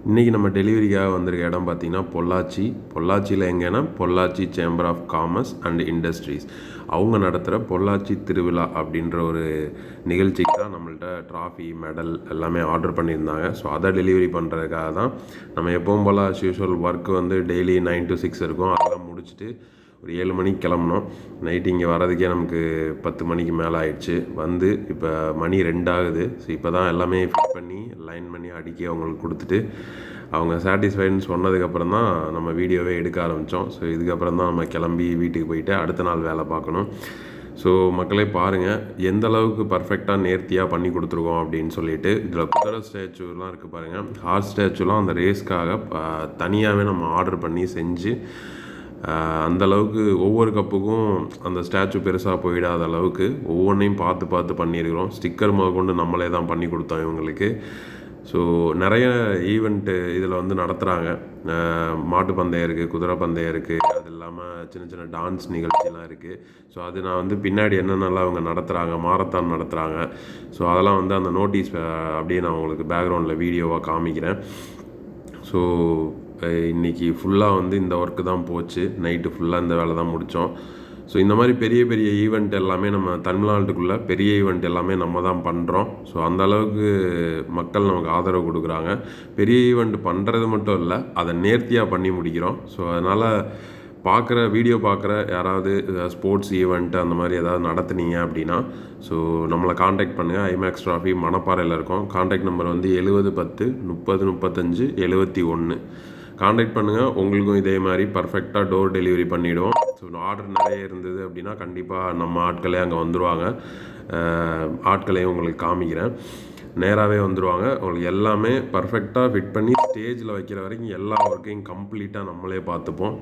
இன்றைக்கி நம்ம டெலிவரிக்காக வந்திருக்க இடம் பார்த்திங்கன்னா பொள்ளாச்சியில் எங்கேன்னா Pollachi chamber of commerce and industries அவங்க நடத்துகிற பொள்ளாச்சி திருவிழா அப்படின்ற ஒரு நிகழ்ச்சிக்கு தான் நம்மள்ட்ட ட்ராஃபி மெடல் எல்லாமே ஆர்டர் பண்ணியிருந்தாங்க. ஸோ அதை டெலிவரி பண்ணுறதுக்காக தான் நம்ம எப்பவும் போல் யூஷுவல் ஒர்க் வந்து டெய்லி 9 to 6 இருக்கும். அதெல்லாம் முடிச்சுட்டு ஒரு 7 மணிக்கு கிளம்புனோம். நைட்டு இங்கே வரதுக்கே நமக்கு 10 மணிக்கு மேலே ஆயிடுச்சு. வந்து இப்போ மணி 2 ஆகுது. ஸோ இப்போ தான் எல்லாமே ஃபிட் பண்ணி லைன் பண்ணி அடுக்கி அவங்களுக்கு கொடுத்துட்டு அவங்க சாட்டிஸ்ஃபைடுன்னு சொன்னதுக்கப்புறம் தான் நம்ம வீடியோவே எடுக்க ஆரம்பித்தோம். ஸோ இதுக்கப்புறம் தான் நம்ம கிளம்பி வீட்டுக்கு போயிட்டு அடுத்த நாள் வேலை பார்க்கணும். ஸோ மக்களே பாருங்கள் எந்த அளவுக்கு பர்ஃபெக்டாக நேர்த்தியாக பண்ணி கொடுத்துருக்கோம் அப்படின்னு சொல்லிட்டு. இதில் குதிரை ஸ்டாச்சுலாம் இருக்குது பாருங்கள். ஹார்ஸ் ஸ்டாச்சுலாம் அந்த ரேஸ்க்காக தனியாகவே நம்ம ஆர்டர் பண்ணி செஞ்சு அந்தளவுக்கு ஒவ்வொரு கப்புக்கும் அந்த ஸ்டாச்சு பெருசாக போயிடாத அளவுக்கு ஒவ்வொன்றையும் பார்த்து பார்த்து பண்ணியிருக்கிறோம். ஸ்டிக்கர் முதற்கொண்டு நம்மளே தான் பண்ணி கொடுத்தோம் இவங்களுக்கு. ஸோ நிறைய ஈவெண்ட்டு இதில் வந்து நடத்துகிறாங்க. மாட்டு பந்தயம் இருக்குது, குதிரை பந்தயம் இருக்குது, அது இல்லாமல் சின்ன சின்ன டான்ஸ் நிகழ்ச்சியெலாம் இருக்குது. ஸோ அது நான் வந்து பின்னாடி என்னென்னலாம் அவங்க நடத்துகிறாங்க, மாரத்தான் நடத்துகிறாங்க. ஸோ அதெல்லாம் வந்து அந்த நோட்டீஸ் அப்படியே நான் உங்களுக்கு பேக்ரவுண்டில் வீடியோவாக காமிக்கிறேன். ஸோ இன்றைக்கி ஃபுல்லாக வந்து இந்த ஒர்க்கு தான் போச்சு. நைட்டு ஃபுல்லாக இந்த வேலை தான் முடித்தோம். ஸோ இந்த மாதிரி பெரிய பெரிய ஈவெண்ட் எல்லாமே நம்ம தமிழ்நாட்டுக்குள்ளே பெரிய ஈவெண்ட் எல்லாமே நம்ம தான் பண்ணுறோம். ஸோ அந்தளவுக்கு மக்கள் நமக்கு ஆதரவு கொடுக்குறாங்க. பெரிய ஈவெண்ட் பண்ணுறது மட்டும் இல்லை, அதை நேர்த்தியாக பண்ணி முடிக்கிறோம். ஸோ அதனால் வீடியோ பார்க்குற யாராவது ஸ்போர்ட்ஸ் ஈவெண்ட் அந்த மாதிரி ஏதாவது நடத்துனீங்க அப்படின்னா ஸோ நம்மளை காண்டாக்ட் பண்ணுங்கள். ஐமேக்ஸ் ட்ராஃபி மணப்பாறையில் இருக்கோம். காண்டாக்ட் நம்பர் வந்து 7010 30 35 71. காண்டாக்ட் பண்ணுங்கள். உங்களுக்கும் இதே மாதிரி பர்ஃபெக்டாக டோர் டெலிவரி பண்ணிவிடுவோம். ஸோ ஆர்டர் நிறைய இருந்தது அப்படின்னா கண்டிப்பாக நம்ம ஆட்களே அங்கே வந்துடுவாங்க. ஆட்களையும் உங்களுக்கு காமிக்கிறேன். நேராகவே வந்துடுவாங்க. உங்களுக்கு எல்லாமே பர்ஃபெக்டாக ஃபிட் பண்ணி ஸ்டேஜில் வைக்கிற வரைக்கும் எல்லா ஒர்க்கையும் கம்ப்ளீட்டாக நம்மளே பார்த்துப்போம்.